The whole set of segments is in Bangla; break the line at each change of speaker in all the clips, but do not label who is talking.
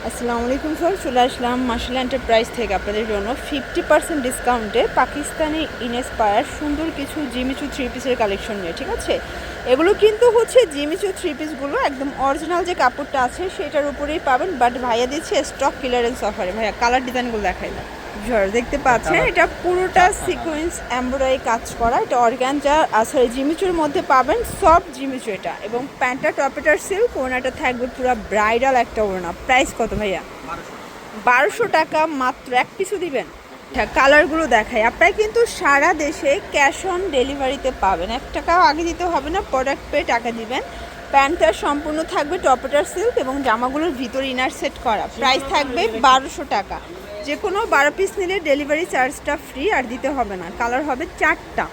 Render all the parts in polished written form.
আসসালামু আলাইকুম স্যার, চলে আসলাম মার্শাল এন্টারপ্রাইজ থেকে আপনাদের জন্য 50% ডিসকাউন্টে পাকিস্তানি ইনস্পায়ার সুন্দর কিছু জিমিচু থ্রি পিসের কালেকশন নিয়ে। ঠিক আছে, এগুলো কিন্তু হচ্ছে জিমিচু থ্রি পিসগুলো একদম অরিজিনাল যে কাপড়টা আছে সেটার উপরেই পাবেন, বাট ভাইয়া দিচ্ছে স্টক ক্লিয়ারেন্স অফারে। ভাইয়া কালার ডিজাইনগুলো দেখাই না, দেখতে পাচ্ছেন এটা পুরোটা সিকোয়েন্স এমব্রয়ডারি কাজ করা, এটা অর্গানজা সরি জিমিচুর মধ্যে পাবেন, সফট জিমিচু এটা। এবং প্যান্টটা টপেটার সিল্ক, ওড়নাটা থাকবে পুরো ব্রাইডাল একটা ওড়না। প্রাইস কত ভাইয়া? 1200 টাকা মাত্র। এক পিছু দিবেন। হ্যাঁ, কালারগুলো দেখাই। আপনারা কিন্তু সারা দেশে ক্যাশ অন ডেলিভারিতে পাবেন, 1 টাকাও আগে দিতে হবে না, প্রোডাক্ট পেয়ে টাকা দিবেন। প্যান্টটা সম্পূর্ণ থাকবে টপেটার সিল্ক এবং জামাগুলোর ভিতরে ইনার সেট করা। প্রাইস থাকবে 1200 টাকা। যে কোনো 12 পিস নিলে ডেলিভারি চার্জটা ফ্রি, আর দিতে হবে না। কালার হবে 4টা।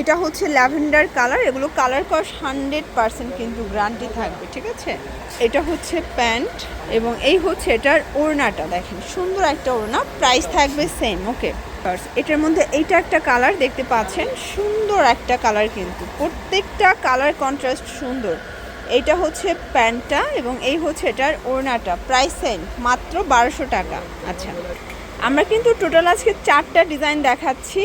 এটা হচ্ছে ল্যাভেন্ডার কালার, এগুলো কালার কস 100% কিন্তু গ্যারান্টি থাকবে। ঠিক আছে, এটা হচ্ছে প্যান্ট এবং এই হচ্ছে এটার ওড়নাটা। দেখেন সুন্দর একটা ওড়না, প্রাইস থাকবে সেম। ওকে, এটার মধ্যে এইটা একটা কালার দেখতে পাচ্ছেন, সুন্দর একটা কালার, কিন্তু প্রত্যেকটা কালার কন্ট্রাস্ট সুন্দর। এইটা হচ্ছে প্যান্টটা এবং এই হচ্ছে এটার ওড়নাটা। প্রাইস সেম, মাত্র 1200 টাকা। আচ্ছা, আমরা কিন্তু টোটাল আজকে 4টা ডিজাইন দেখাচ্ছি।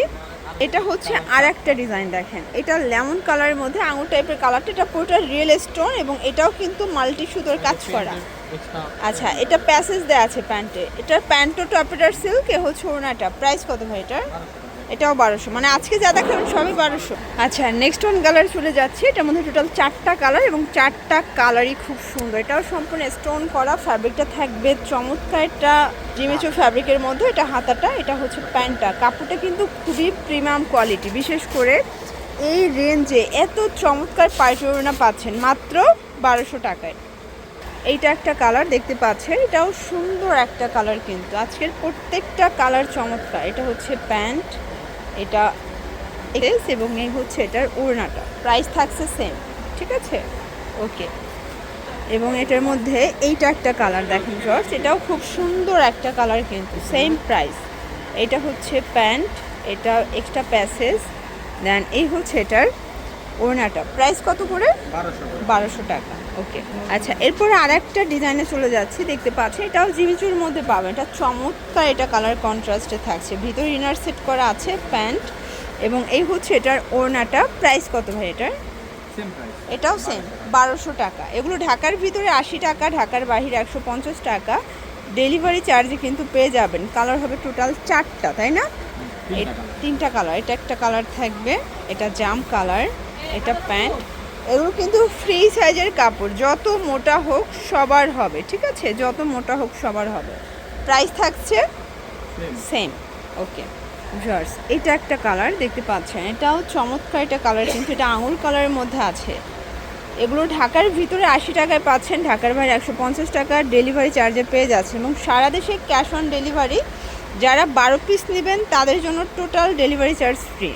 এটা হচ্ছে আর একটা ডিজাইন, দেখেন এটা লেমন কালারের মধ্যে আঙুর টাইপের কালারটা, এটা পুরোটা রিয়েল স্টোন এবং এটাও কিন্তু মাল্টি সুতোর কাজ করা। আচ্ছা, এটা প্যাসেজ দেওয়া আছে প্যান্টে, এটার প্যান্টও টপেটার সিল্ক, এ হচ্ছে ওড়নাটা। প্রাইস কত ভাই এটার? এটাও 1200, মানে আজকে যা দেখাবেন সবই 1200। আচ্ছা, নেক্সট ওয়ান কালার চলে যাচ্ছে। এটার মধ্যে টোটাল 4টা কালার এবং 4টা কালারই খুব সুন্দর। এটাও সম্পূর্ণ স্টোন করা, ফ্যাব্রিকটা থাকবে চমৎকার একটা জিমিচু ফ্যাব্রিকের মধ্যে। এটা হাতাটা, এটা হচ্ছে প্যান্টটা। কাপড়টা কিন্তু খুবই প্রিমিয়াম কোয়ালিটি, বিশেষ করে এই রেঞ্জে এত চমৎকার পাইকারি ওড়না পাচ্ছেন মাত্র 1200 টাকায়। এইটা একটা কালার দেখতে পাচ্ছেন, এটাও সুন্দর একটা কালার, কিন্তু আজকের প্রত্যেকটা কালার চমৎকার। এটা হচ্ছে প্যান্ট, এটা এবং এই হচ্ছে এটার ওড়নাটা। প্রাইস থাকছে সেম। ঠিক আছে, ওকে। এবং এটার মধ্যে এইটা একটা কালার দেখেন জর্জ, এটাও খুব সুন্দর একটা কালার, কিন্তু সেম প্রাইস। এটা হচ্ছে প্যান্ট, এটা এক্সট্রা প্যাসেজ, দেন এই হচ্ছে এটার ওড়নাটা। প্রাইস কত করে? 1200 টাকা। ওকে, আচ্ছা, এরপরে আর একটা ডিজাইনে চলে যাচ্ছি। দেখতে পাচ্ছি এটাও জিমিচুর মধ্যে পাবেন, এটা চমৎকার, এটা কালার কন্ট্রাস্টে থাকছে, ভিতরে ইনার সেট করা আছে প্যান্ট এবং এই হচ্ছে এটার ওড়নাটা। প্রাইস কত ভাই এটার? এটাও সেম, 1200 টাকা। এগুলো ঢাকার ভিতরে 80 টাকা, ঢাকার বাহিরে 150 টাকা। ডেলিভারি চার্জে কিন্তু পেয়ে যাবেন। কালার হবে টোটাল 4টা, তাই না? 3টা কালার, এটা একটা কালার থাকবে, এটা জাম কালার, এটা প্যান্ট। এগুলো কিন্তু ফ্রি সাইজের কাপড়, যত মোটা হোক সবার হবে। ঠিক আছে, যত মোটা হোক সবার হবে। প্রাইস থাকছে সেম। ওকে ভিউয়ার্স, এটা একটা কালার দেখতে পাচ্ছেন, এটাও চমৎকার, এটা কালার কিন্তু এটা আঙুর কালারের মধ্যে আছে। এগুলো ঢাকার ভিতরে 80 টাকায় পাচ্ছেন, ঢাকার বাইরে 150 টাকা ডেলিভারি চার্জে পেয়ে যাচ্ছেন এবং সারা দেশে ক্যাশ অন ডেলিভারি। যারা 12 পিস নেবেন তাদের জন্য total delivery charge free.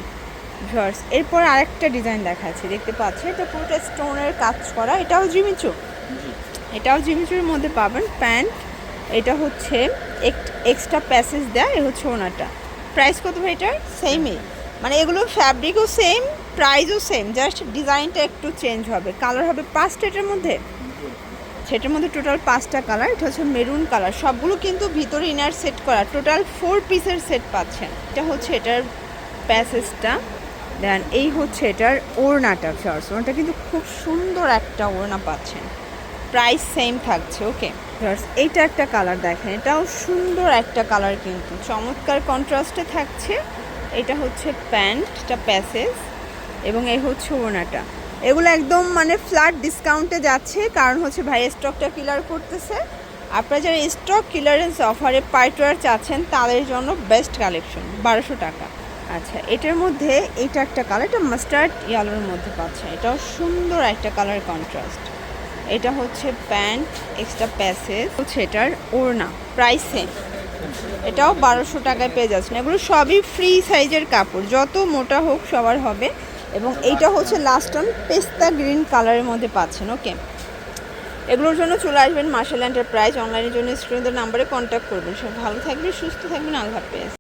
Viewers, এরপর আরেকটা ডিজাইন দেখাচ্ছি। দেখতে পাচ্ছি এটা পুরোটা স্টোনের কাজ করা, এটাও জিমিচু, এটাও জিমিচুর মধ্যে পাবেন। প্যান্ট, এটা হচ্ছে এক্সট্রা প্যাসেজ দেয়, এ হচ্ছে ওনাটা। প্রাইস কত ভাই এটার? সেমই, মানে এগুলো ফ্যাব্রিকও সেম, প্রাইসও সেম, জাস্ট ডিজাইনটা একটু চেঞ্জ হবে। কালার হবে 5টা এটার মধ্যে, সেটার মধ্যে টোটাল 5টা কালার। এটা হচ্ছে মেরুন কালার, সবগুলো কিন্তু ভিতরে ইনার সেট করা, টোটাল 4 পিসের সেট পাচ্ছেন। এটা হচ্ছে এটার প্যাসেজটা, দেন এই হচ্ছে এটার ওড়নাটা। ফিয়ার্স, ওড়নাটা কিন্তু খুব সুন্দর একটা ওড়না পাচ্ছেন, প্রাইস সেম থাকছে। ওকে ফিয়ার্স, এইটা একটা কালার দেখেন, এটাও সুন্দর একটা কালার, কিন্তু চমৎকার কন্ট্রাস্টে থাকছে। এটা হচ্ছে প্যান্ট, এটা প্যাসেজ এবং এই হচ্ছে ওড়নাটা। এগুলো একদম মানে ফ্ল্যাট ডিসকাউন্টে যাচ্ছে, কারণ হচ্ছে ভাই স্টকটা ক্লিয়ার করতেছে। আপনারা যারা স্টক ক্লিয়ারেন্স অফারে পাইটওয়ার চাচ্ছেন তাদের জন্য বেস্ট কালেকশন, 1200 টাকা। আচ্ছা, এটার মধ্যে এইটা একটা কালার, এটা মাস্টার্ড ইয়েলোর মধ্যে পাচ্ছে, এটাও সুন্দর একটা কালার কন্ট্রাস্ট। এটা হচ্ছে প্যান্ট, এক্সট্রা প্যাসেজ, হচ্ছে এটার ওড়না। প্রাইস সেম, এটাও 1200 টাকায় পেয়ে যাচ্ছেন। এগুলো সবই ফ্রি সাইজের কাপড়, যত মোটা হোক সবার হবে। এবং এইটা হচ্ছে লাস্ট অন পেস্তা গ্রিন কালারের মধ্যে পাচ্ছেন। ওকে, এগুলোর জন্য চলে আসবেন মার্শাল এন্টারপ্রাইজ, অনলাইনের জন্য স্ক্রিনের নাম্বারে কন্ট্যাক্ট করবেন। সব ভালো থাকবেন, সুস্থ থাকবেন, আল্লাহ হাফেজ।